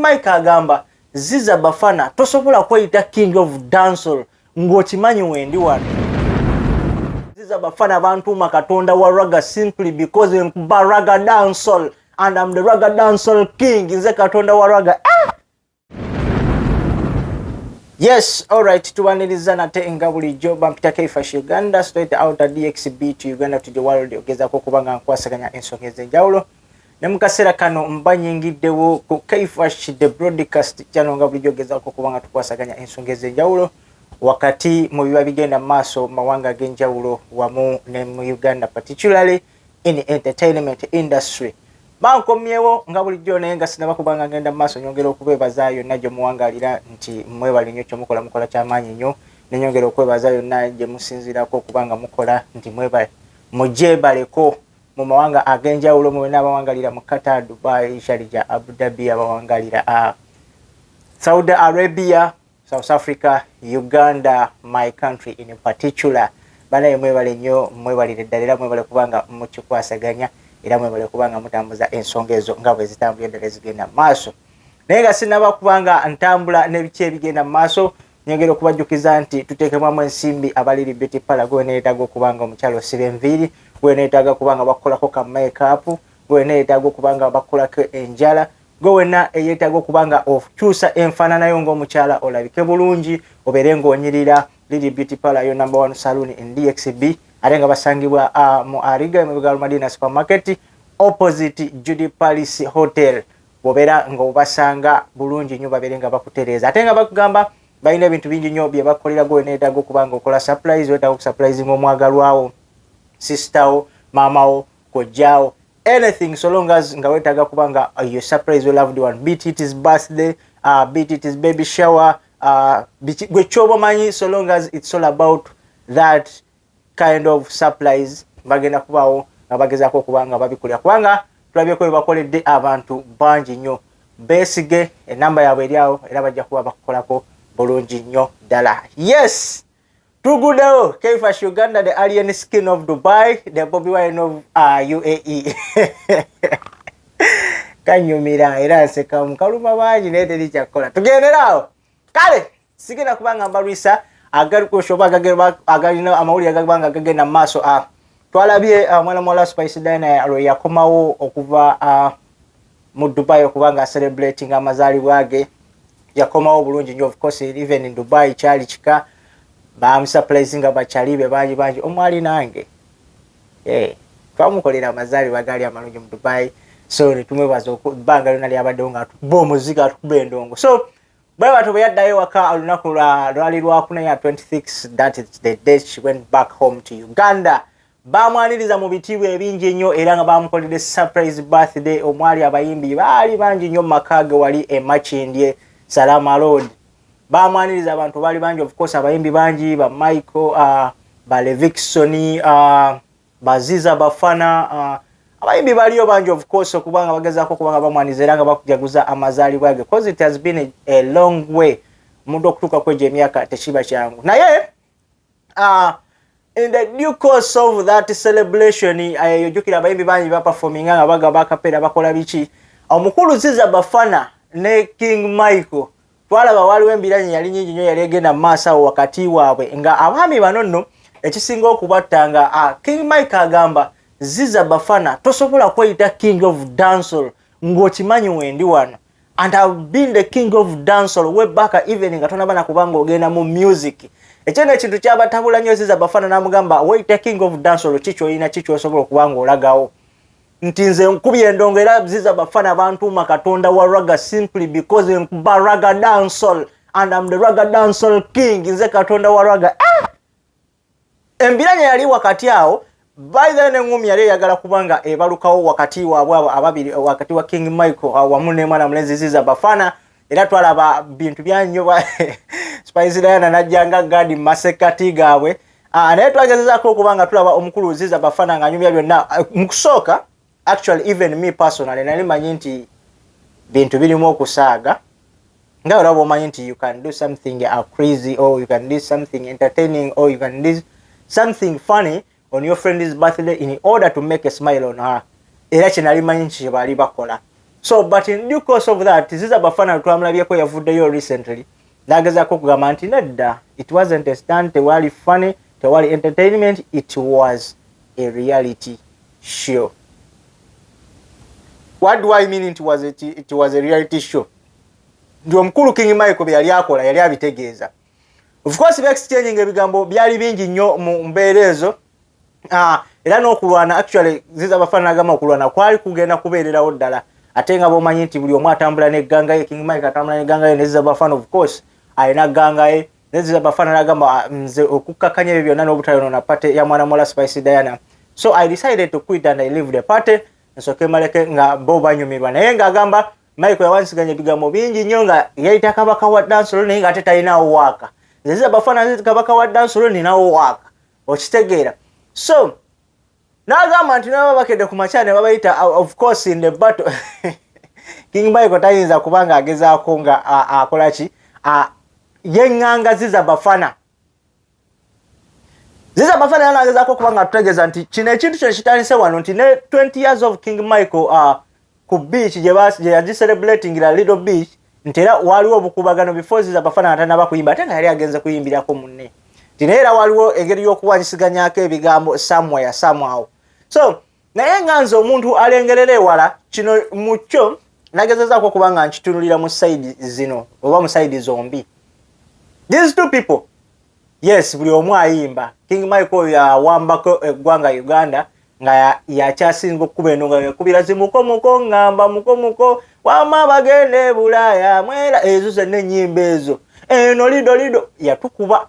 Mike agamba Ziza Bafana tosobola kweyita king of dancehall ng'okimanyi wendi wano. Ziza Bafana bantuuma katonda wa raga simply because nkuba raga dancehall and I'm the raga dancehall king. Nze katonda wa raga. Yes, alright, tuwaniriza nate nga bulijjo bampita Kaifash Uganda straight out of DXB to Uganda to the world ogezako kubanga nkwasaganya ensonga ez'enjawulo. Ne mu kaseera kano mbanyingiddewo ku Kaifash the broadcast channel nga bulijjo ogezako kubanga tukwasaganya ensonga ez'enjawulo wakati mu biba bigenda maaso mawanga ag'enjawulo wamu ne mu Uganda, particularly in the entertainment industry. Bankomyewo nga bulijjo naye nga sinaba kubanga ngenda maaso nyongera okubeebaza yonna gye muwangalira nti mwebale nnyo kyemukola mukola kyamaanyi nnyo, ne nyongera okwebaza yonna gye musinziirako okubanga mukola nti mwebale mugyebaleko mu mawanga ag'enjawulo mwenna abawangalira mu Qatar, Dubai, Sharjah, Abu Dhabi, abawangalira Saudi Arabia, South Africa, Uganda, my country in particular. Banaye mwebale nnyo, mwebalire ddala era mwebale kubanga mukikwasaganya era mwebale kubanga mutambuza ensonga ezo nga bwe zitambula ddala ezigenda maaso. Naye nga sinaba kubanga ntambula n'ebiki ebigenda maaso, nyongera okubajjukiza nti tuteekemwamu ensimbi abaliri beauty parlor gwe neetaaga okubanga omukyalo osiba enviiri, gwe neetaaga kubanga bakolako ka make-up, gwe neetaaga okubanga bakolako enjala, gwe wenna eyeetaaga okubanga okyusa enfaananayo ng'omukyala olabike bulungi obeere ng'onyirira. Lily Beauty Parlor yo number 1 saloon in DXB ate nga basangibwa mu Ariga mu Madina supermarket opposite Judy Palace Hotel. Bobera ng'obasanga bulungi nnyo babeere nga bakutereeza ate nga bakugamba balina ebintu bingi nnyo bye bakolera gwe neetaaga okubanga okola surprise, weetaaga okusurprise ng'omwagalwawo, sisterwo, maamawo, kojjaawo, anything so long as nga weetaaga kubanga you surprise your loved one, be it his birthday, be it his baby shower, gwe kyoba manyi, so long as it's all about that kind of surprise bagenda kubaawo nga bagezaako okubanga babikolera kubanga tulabyeko bye bakoledde abantu bangi nnyo. Beesige enamba yaabwe eryawo era bajja kuba bakukolako bulungi nnyo ddala. Yes, tugudewo Kaifash Uganda, the alien skin of Dubai, the Bobby Wine of UAE. Kanyumira era nsekamu kaluma bangi naye teri kyakola. Tugenderawo kale sigenda kubanga mbalwisa agali kushoba agalina amawulire agabanga gagenda maaso. Twalabye mwana mwala Spice Diner yakomawo okuva mu Dubai okubanga celebrating amazaalibwa ge. Yakomawo bulungi nnyo, of course even in Dubai kyali kika bamusurprising abakyalibe bangi omwali nange twamukolera amazaalibwa gali amalungi mu Dubai, so netumwebaza okubbanga lyonna lyabaddewo nga atukuba omuzika atukuba endongo. So bwe batu bwe yaddayo waka olunaku lwali lwakuna ya 26, that is the day she went back home to Uganda. Bamwaniriza mu bitiibwa ebingi nnyo era nga bamukolera surprise birthday. Omwali abayimbi baali bangi nnyo mu makage wali e Machindye Salama Road. Bamwaniriza abantu baali bangi, of course abayimbi bangi ba Michael, ba Leviksoni, ba Ziza Bafana, abayimbi baliyo bangi of course okubanga bagezaako okubanga bamwaniriza era nga bakujaguza amazaalibwa ge, because it has been a long way. Omuntu okutuuka kwejo emyaka tekiba kyangu. Naye in the due course of that celebration yojjukira abayimbi bangi baperforminga nga bagaba akapera bakola biki. Omukulu Ziza Bafana ne King Michael twalaba waliwo embiranye yali nyingi nnyo yali egenda mu maaso awo wakati waabwe nga abaami bano nno ekisinga okubattanga King Mike agamba Ziza Bafana tosobola kweyita king of dancehall ng'okimanyi wendi wano, and I've been the king of dancehall way back even nga tonabana kubanga ogenda mu music. Ekyo n'ekintu kyabatabula nnyo Ziza Bafana n'amugamba weyita king of dancehall kikyoyina kikyosobola okubanga olagawo nti nze nkubye endongo era Ziza Bafana bantuuma katonda wa raga simply because nkuba raga dancehall and I'm the raga dancehall king. Nze katonda wa raga. Embiranye yali wakati awo by the nengumi yali yagala kubanga ebalukawo wakati waabwe ababiri, wakati wa King Michael wamu ne mwana mulenzi Ziza Bafana era twalaba bintu byannyo Spice Diana najjanga gadi masekati gaabwe. Naye twagezezaako okubanga tulaba omukulu Ziza Bafana nga nyumya byonna mu kusooka. Actually even me personally nali manyi nti bintu birimu okusaaga nga olaba omanyi nti you can do something crazy, or you can do something entertaining, or you can do something funny on your friend's birthday in order to make a smile on her. Era kye nali manyi nti bali bakola. So but in due course of that Ziza Bafana twamulabyeko yavuddeyo recently nagezako kugamba nti nedda, it wasn't a stunt, tewali funny, tewali entertainment, it was a reality show. What do I mean it was a reality show? Ndio mkulu King Michael byali akola yali abitegeeza. Of course exchange ebigambo byali bingi nnyo mu mbeerezo. Era n'okulwana actually Ziza Bafana agamba okulwana kwali kugenda kubeererawo ddala. Ate nga bomanyi nti buli omu atambula n'egganga ye, King Michael atambula n'egganga ye, ne Ziza Bafana of course ayina gganga ye. Ne Ziza Bafana agamba nze okukkakanya ebyo byonna n'obutayonoona pate ya mwana muwala Spice Diana. So I decided to quit and I leave the party. Nsoke maleke nga bo banyumirwa. Naye nga agamba Michael yawansiganya ebigambo bingi nnyo nga yayita kabaka wa dansolo naye nga ate talinawo waaka. Ziza Bafana nze kabaka wa dansolo ninawo waaka. Okitegeera. So n'agamba nti nabo bakedde ku makyane babayita of course in the battle. King Michael tayinza kubanga agezaako nga akola ki yeŋŋanga Ziza Bafana. Ziza Bafana yanagezaako kubanga atutegeeza nti kino ekintu kye kitandise wano nti ne 20 years of King Michael ku beach gye yaji celebrating la Little Beach nti era waliwo obukubagano before Ziza Bafana atanaba kuyimba ate nga yali agenze kuyimbirako munne. Nti era waliwo engeri y'okuwanyisiganyako ebigambo somewhere somehow. So naye nga nze omuntu alengerera ewala kino mukyo nagezezaako kubanga nkitunulira mu side zino oba mu side zombi. These two people, yes, buli omu ayimba. King Michael yawambako eggwanga Uganda nga yakyasinga okukuba eno nga yakubira zimukomuko ngamba mukomuko wama bagende Bulaya mwera ezo zonna ennyimba ezo eno lido yatukuba.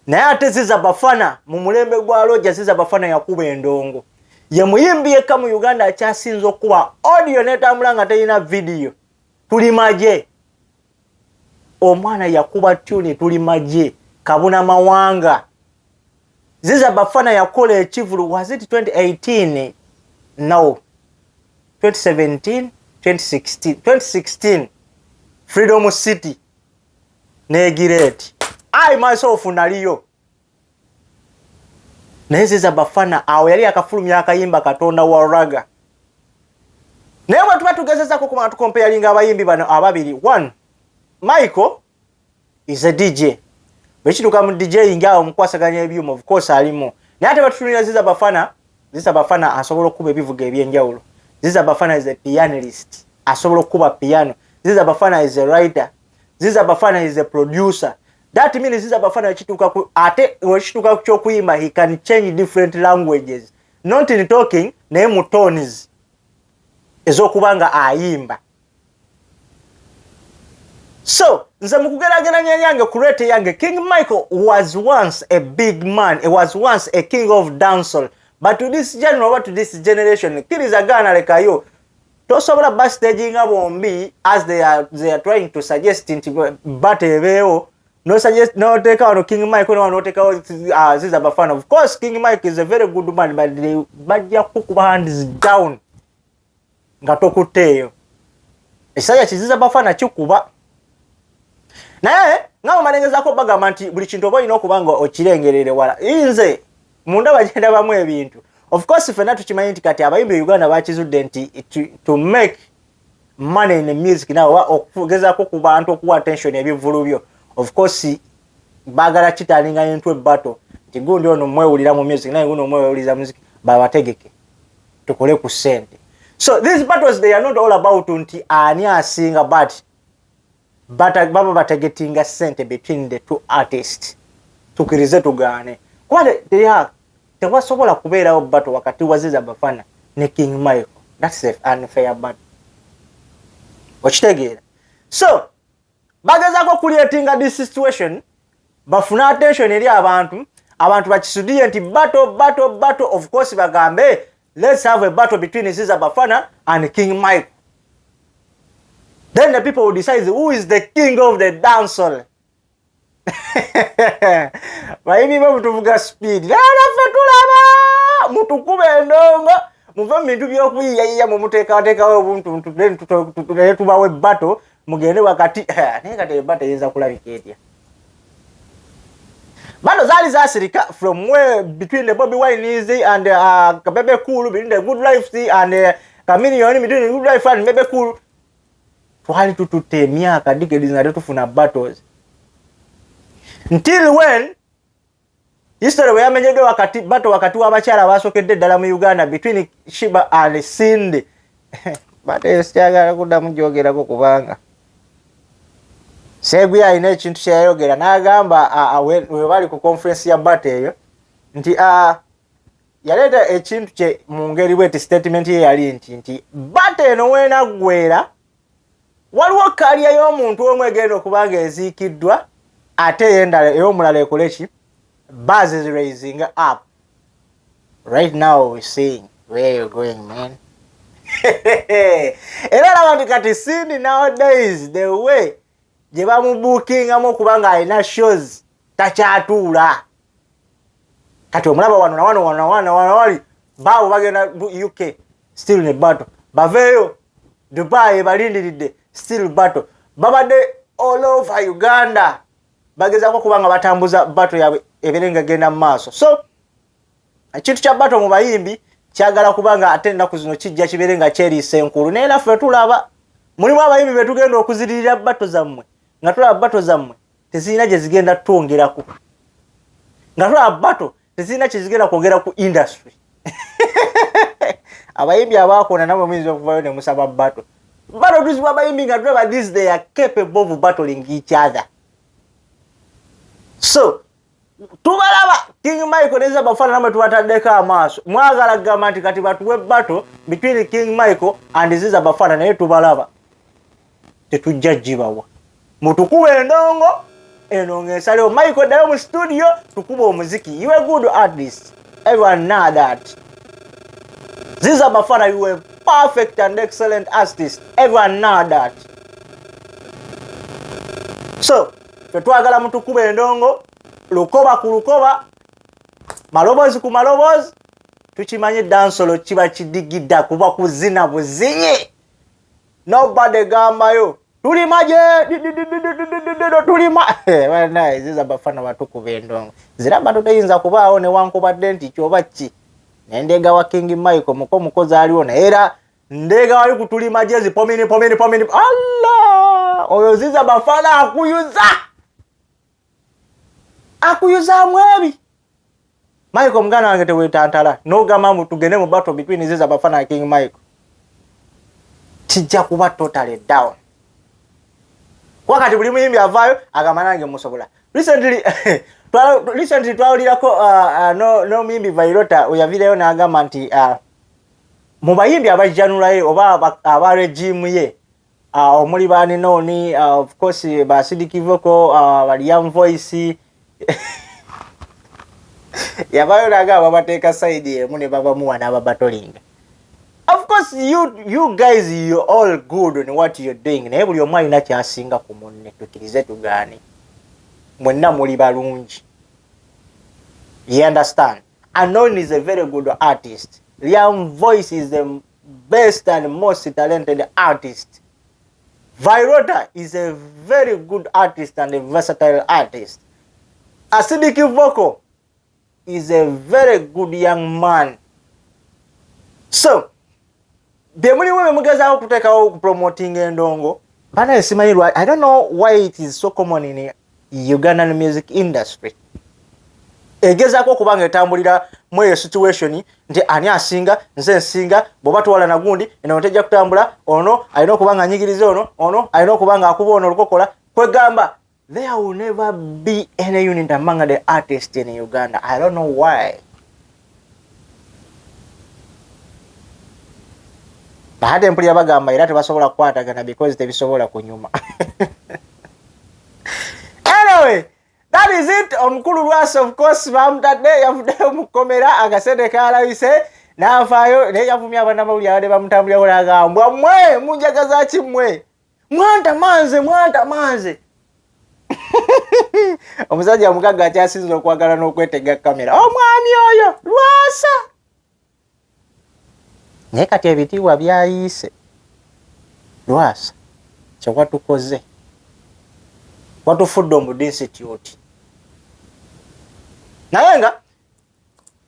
Naye ate Ziza Bafana mu mulembe gwa Roger Ziza Bafana yakuba endongo. Ye muyimbi yekka mu Uganda akyasinza okuba audio netambula nga teyina video. Tuli maje. Omwana yakuba tune tuli maje. Kabuna mawanga. Ziza Bafana yakola ekivulu, was it 2018? No. 2017, 2016. 2016. Freedom City. Negireti. I myself naliyo. Naye Ziza Bafana awo yali akafulumya akayimba katonda wa raga. Naye bwe tuba tugezezako kumanga tukompeyalinga abayimbi bano ababiri. One, Michael is a DJ. Bwekituuka mu DJ ngaawo mukwasaganya ebyuma of course alimu. Naye ate batutunira Ziza Bafana asobola okuba ebivuga ebyenjawulo. Ziza Bafana is a pianist. Asobola okuba piano. Ziza Bafana is a writer. Ziza Bafana is a producer. That means Ziza Bafana ate wekituuka ku kyokuyimba he can change different languages. Not in talking, naye mu tones ez'okubanga ayimba. So, nze mukugeraganya yange kurete yange, King Michael was once a big man. He was once a king of dancehall. But to this generation, kiriza gana lekayo. Tosobola backstage nga bombi as they are trying to suggest nti batebeo. No suggest no take out King Michael, no take out Ziza Bafana. Of course, King Michael is a very good man, but they bajja kukuba hands down. Ngatokuteyo. Esaya Ziza Bafana chikuba. Naye ngawo malengezako bagamba nti buli kintu oba olina okubanga okirengerere wala. Inze munda bagenda bamu ebintu. Of course fena tukimanyi nti kati abayimbi Uganda bakizudde nti to make money in the music now okugezako ku bantu okuwa attention ebivulu byo. Of course bagala kitalinga into battle. Nti gundi ono mwewulira mu music naye gundi mwewulira music babategeke. Tukole ku sente. So these battles they are not all about nti ani asinga but baba bategetinga sente between the two artists. Tukirize tugane. Kwale tewasobola kubeerawo battle wakati wa Ziza Bafana ne King Michael. That's an unfair battle. Okitegeera. So bagezako creating this situation bafuna attention eri abantu bakisudie nti battle of course bagambe let's have a battle between Ziza Bafana and King Michael. Then the people will decide who is the king of the dancehall. Bayibi bamutuvuga speed. Lala fatulaba mutukube endongo muva bintu by'okuyiyayiya mu muteekateekawo obuntu tubawe battle mugende wakati naye kati battle yinza kulabika etya. Battle zaali zasirika from where between the Bobby Wine and Kabebe Cool, between the Good Life and kamiliyoni between good life and maybe cool twali tututte emyaka decades nga tetufuna battles until when history we yamenyedde wakati w'abakyala basookedde ddala mu Uganda between Shiba and Cindy bate sikyagala kuddamu gyogerako kubanga Segwi alina ekintu kyeyayogera n'agamba we bali ku conference ya Bate eyo nti yaleeta ekintu kye mu ngeri bweti statement ye yali nti Bate eno weenaggweera waliwo kalya y'omuntu omu egenda okubanga eziikiddwa ate ey'omulala ekole ki buzz is raising up right now we're saying where you're going man era laba nti kati Cindy nowadays the way gye bamubookingamu okubanga alina shows takyatuula kati omulaba wano wali baabo bagenda UK still ne battle baveeyo Dubai balindiridde still battle babadde all over Uganda bagezaako kubanga batambuza battle yaabwe eberenga genda mu maaso so ekintu kya battle mu bayimbi kyagala kubanga ate ennaku zino kijja kiberenga kyeriisa enkulu naye naffe tulaba mulimu abayimbi betugenda okuziririra battle zammwe nga tulaba battle zammwe tezirina gye zigenda twongerako nga tulaba battle tezirina kye zigenda kwongera ku industry abayimbi abaakona namwe muyinza okuvayo ne musaba battle tuzibwa abayimbi nga tulaba this they are capable of battling each other so tubalaba King Michael ne Ziza Bafana namwe tubataddeko amaaso mwagala kugamba nti kati batuwe battle between King Michael and Ziza Bafana naye tubalaba tetujja gibawa mutukube endongo eno ngesalewo Michael ddayo mu studio tukuba omuziki you a good artist everyone know that Ziza Bafana you a perfect and excellent artist everyone know that so twagala mutukube endongo lukoba ku lukoba malobozi ku malobozi tukimanye dansolo kiba kidigidda kuba kuzina buzinye nobody gambayo tulimaje tulima bana Ziza Bafana batukuba endongo ziramba toyinza kubaawo ne wankubadde nti kyoba ki nendega wa King Michael mukozi aliwo na era ndega wali kutulima jezi pomini Allah oyo Ziza Bafana akuyuza mwebi Michael mgana wange tewetantala no gama tugende mu battle between Ziza Bafana and King Michael kijja kuba totally down wakati buli muyimbi avaayo agamanange musobola recently twawulirako no muyimbi Vairota oyavireyo n'agamba nti mu bayimbi abajjanulaye oba aba regime ye omuli baninoni of course ba Sidiki Voko Young Voice yabayo n'agamba bateeka side emu ne babamuwa n'ababatolinga. Of course, you guys, you're all good on what you're doing. Naye buli omu alina kyasinga ku munne tukirize tugaane. Mwenna muli balungi. You understand? Anon is a very good artist. Young Voice is the best and most talented artist. Vairota is a very good artist and a versatile artist. Sidiki Voko is a very good young man. So, bemuli wewe mugezaako kuteekawo promoting endongo bana esimanyirwa. I don't know why it is so common in Ugandan music industry. Egezaako okubanga etambulira mu eyo situation nti ani asinga nze nsinga bwoba tuwala nagundi eno tejja kutambula ono alina okubanga anyigiriza ono alina okubanga akuba ono olukokola kwegamba there will never be any unit among the artists in Uganda. I don't know why. Bahati mpulira bagamba era tebasobola kukwatagana because tebisobola kunyuma. Anyway, that is it. Omukulu Lwasa of course bamutadde yavuddeyo mukomera agasente kalabise n'afaayo naye yavumya abannamawulire abadde bamutambulirawo n'agamba mmwe munjagaza ki mmwe mwanta manze omusajja mugagga akyasinza okwagala n'okwetega kamera omwami oyo Lwasa naye kati ebitiibwa byayiise. Lwasa kyewatukoze watufudde omu institute naye nga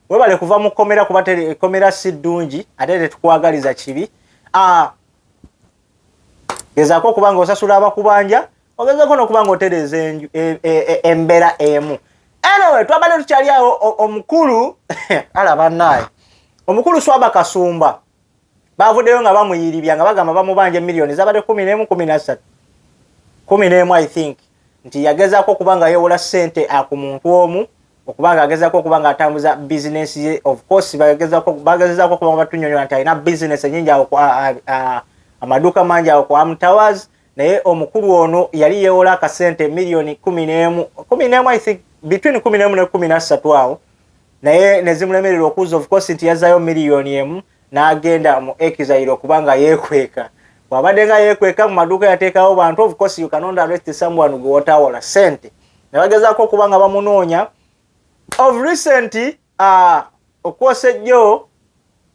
webale kuva mu komera kuba komera si ddungi ate tetukwagaliza kibi gezaako kubanga osasula abakubanja, ogezaako n'okubanga otereza embeera emu. Anyway, twabadde tukyali awo omukulu alaba naye omukulu Swahaba Kasumba bavuddeyo nga bamuyiribya nga bagamba bamubanja milioni zabadde 11 13 11 I think nti yagezaako kubanga yewola ssente ku muntu omu okubanga agezaako kubanga atambuza business ye. Of course bagezaako kubanga batunyonyola nti alina business nyingi awo amaduuka mangi awo kwa Towers, naye omukulu ono yali yewola akasente milioni 11 I think between 11 ne 13 awo, naye nezimulemerera okuza of course nti yazaayo milioni emu n'agenda mu exile okubanga yeekweka. Bwabadde nga yeekweka mu maduuka yateekawo bantu, of course you cannot arrest someone gwe wotawola ssente. Ne bagezaako okubanga bamunoonya. Of recent of course ejjo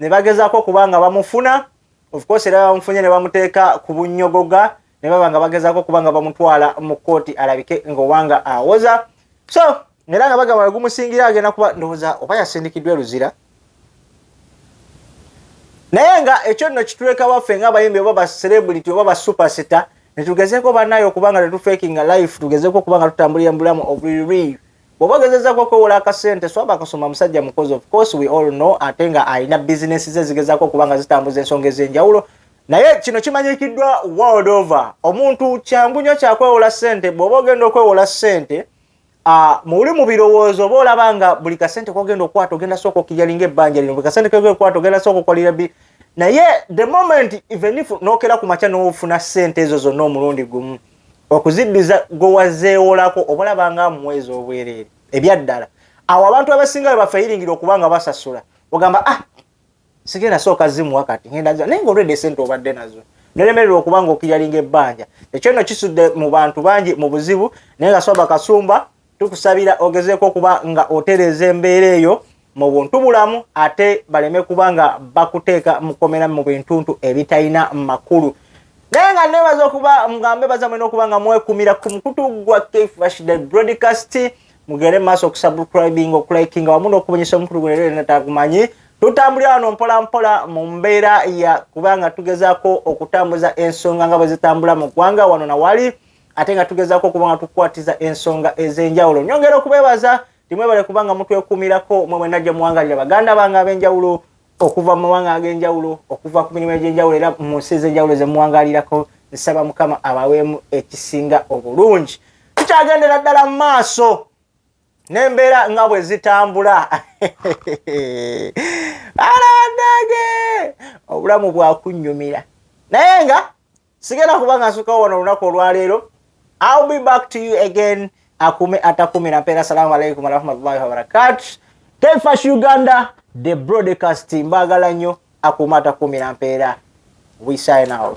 ne bagezaako okubanga bamufuna, of course era bamufunye ne bamuteeka ku bunnyogoga, ne babanga bagezaako okubanga bamutwala mu kooti alabike ng'obanga awoza. So era nga bagamba gumusingira agenda kuba ndowooza oba yasindikiddwa luzira. Naye nga ekyo nno kituleka waffe ng'abayimbi oba ba celebrity oba ba superstar ne tugezeeko bannayo okubanga tetufakinga life, tugezeeko okubanga tutambulira mu bulamu obuliri. Bw'oba ogezezaako okwewola akasente, Swahaba Kasumba musajja mukozi, of course we all know, ate nga alina business ze zigezaako okubanga zitambuza ensonga ez'enjawulo. Naye kino kimanyikiddwa world over, omuntu kyangu nnyo kyakwewola ssente. Bw'oba ogenda okwewola ssente muli mu birowoozo oba olaba nga buli kasente kogenda okwata ogenda sooka okiryalinga ebbanja lino, buli kasente kogenda okwata ogenda sooka okolera naye the moment even if nookera ku makya n'ofuna ssente ezo zonna omulundi gumu, okuziddiza gwe wazeewolako oba olaba nga mwezi obwereere ebyaddala, awo abantu abasinga bwe bafayiringira okubanga basasula ogamba sigenda sooka zimuwa kati ngenda naye nga olwedde ssente obadde nazo neremererwa okubanga okiryalinga ebbanja. Ekyo nno kisudde mu bantu bangi mu buzibu, naye nga Swahaba Kasumba tukusabira ogezeeko okuba nga otereza embeera eyo mu buntu bulamu, ate baleme kubanga bakuteeka mukomera mu bintuntu ebitalina makulu. Naye nga nebaza okuba mugambe baza mwena okuba nga mwekumira ku mukutu gwa Kfresh the broadcast, mugere maaso okusubscribing okulikinga wamu n'okubunyisa omukutu gwene natakumanyi. Tutambulira wano mpola mpola mu mbeera ya kubanga tugezaako okutambuza ensonga nga bwe zitambula mu ggwanga wano na wali, ate nga tugezaako kubanga tukwatiza ensonga ez'enjawulo. Nyongera okubebaza timwebale kubanga mutwekumirako mwe mwenna gye muwangalira baganda bange ab'enjawulo okuva mu mawanga ag'enjawulo, okuva ku mirimu egy'enjawulo era mu nsi ez'enjawulo ze muwangalirako. Nsaba Mukama abaweemu ekisinga obulungi. Tukyagendera ddala mu maaso n'embeera nga bwe zitambula. Alabadage obulamu bwakunnyumira, naye nga sigenda kubanga nsukkawo wano olunaku olwaleero. I'll be back to you again akume atakumira mpera. Assalamu alaikum warahmatullahi wabarakatuh. Kfresh Uganda the broadcast mbagala nnyo akume atakumira mpera. We sign out.